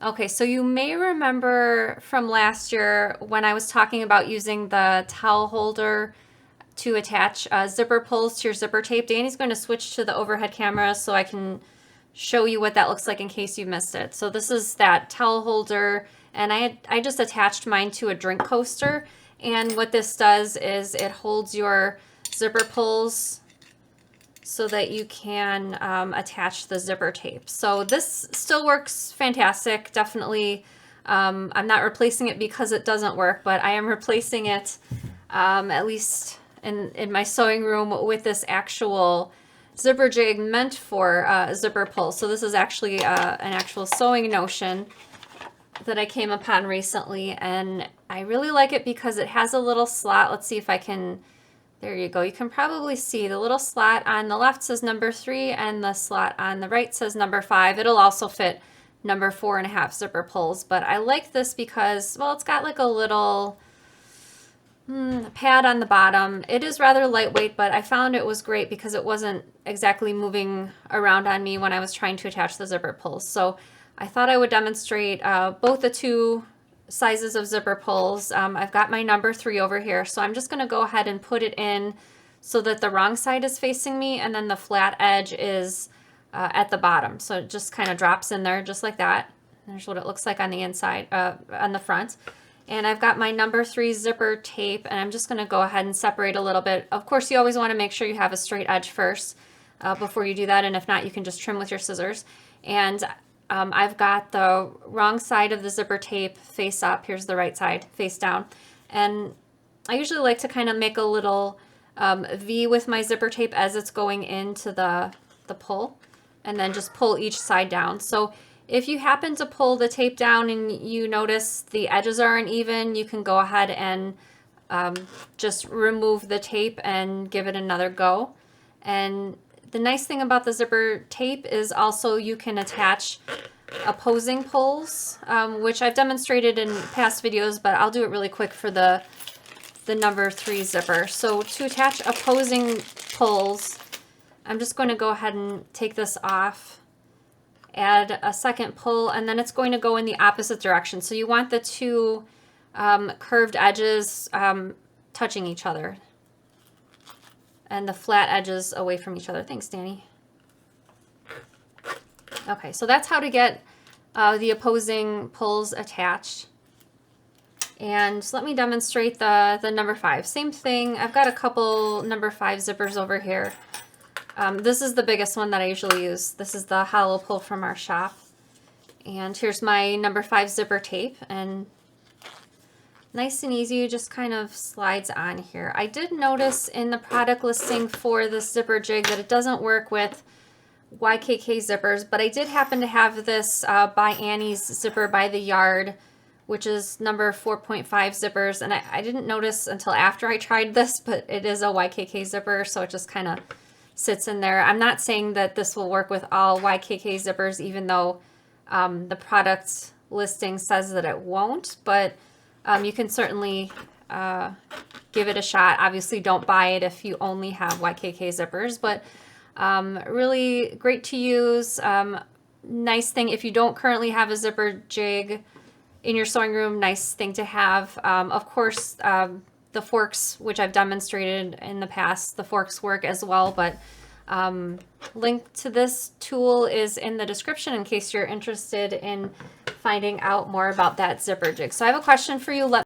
Okay, so you may remember from last year when I was talking about using the towel holder to attach zipper pulls to your zipper tape. Danny's going to switch to the overhead camera so I can show you what that looks like in case you missed it. So this is that towel holder, and I just attached mine to a drink coaster. And what this does is it holds your zipper pulls so that you can attach the zipper tape. So this still works fantastic. Definitely, I'm not replacing it because it doesn't work, but I am replacing it at least in my sewing room with this actual zipper jig meant for zipper pull. So this is actually an actual sewing notion that I came upon recently, and I really like it because it has a little slot. Let's see if I can, there you go. You can probably see the little slot on the left says number 3 and the slot on the right says number 5. It'll also fit number 4.5 zipper pulls, but I like this because, well, it's got like a little pad on the bottom. It is rather lightweight, but I found it was great because it wasn't exactly moving around on me when I was trying to attach the zipper pulls. So I thought I would demonstrate both the two sizes of zipper pulls. I've got my number 3 over here, so I'm just going to go ahead and put it in so that the wrong side is facing me and then the flat edge is at the bottom. So it just kind of drops in there just like that. There's what it looks like on the inside, on the front. And I've got my number 3 zipper tape, and I'm just going to go ahead and separate a little bit. Of course, you always want to make sure you have a straight edge first before you do that, and if not, you can just trim with your scissors. And I've got the wrong side of the zipper tape face up. Here's the right side face down. And I usually like to kind of make a little V with my zipper tape as it's going into the pull, and then just pull each side down. So if you happen to pull the tape down and you notice the edges are uneven, you can go ahead and just remove the tape and give it another go. And the nice thing about the zipper tape is also you can attach opposing pulls, which I've demonstrated in past videos, but I'll do it really quick for the number 3 zipper. So to attach opposing pulls, I'm just going to go ahead and take this off, add a second pull, and then it's going to go in the opposite direction. So you want the two curved edges touching each other and the flat edges away from each other. Thanks, Danny. Okay, so that's how to get the opposing pulls attached. And let me demonstrate the number 5. Same thing. I've got a couple number 5 zippers over here. This is the biggest one that I usually use. This is the hollow pull from our shop. And here's my number 5 zipper tape, and nice and easy, just kind of slides on here. I did notice in the product listing for this zipper jig that it doesn't work with YKK zippers, but I did happen to have this by Annie's zipper by the yard, which is number 4.5 zippers, and I didn't notice until after I tried this, but it is a YKK zipper, so it just kind of sits in there. I'm not saying that this will work with all YKK zippers, even though the product listing says that it won't, but you can certainly give it a shot. Obviously, don't buy it if you only have YKK zippers, but really great to use. Nice thing if you don't currently have a zipper jig in your sewing room, nice thing to have. Of course, the forks, which I've demonstrated in the past, the forks work as well, but link to this tool is in the description in case you're interested in finding out more about that zipper jig. So I have a question for you.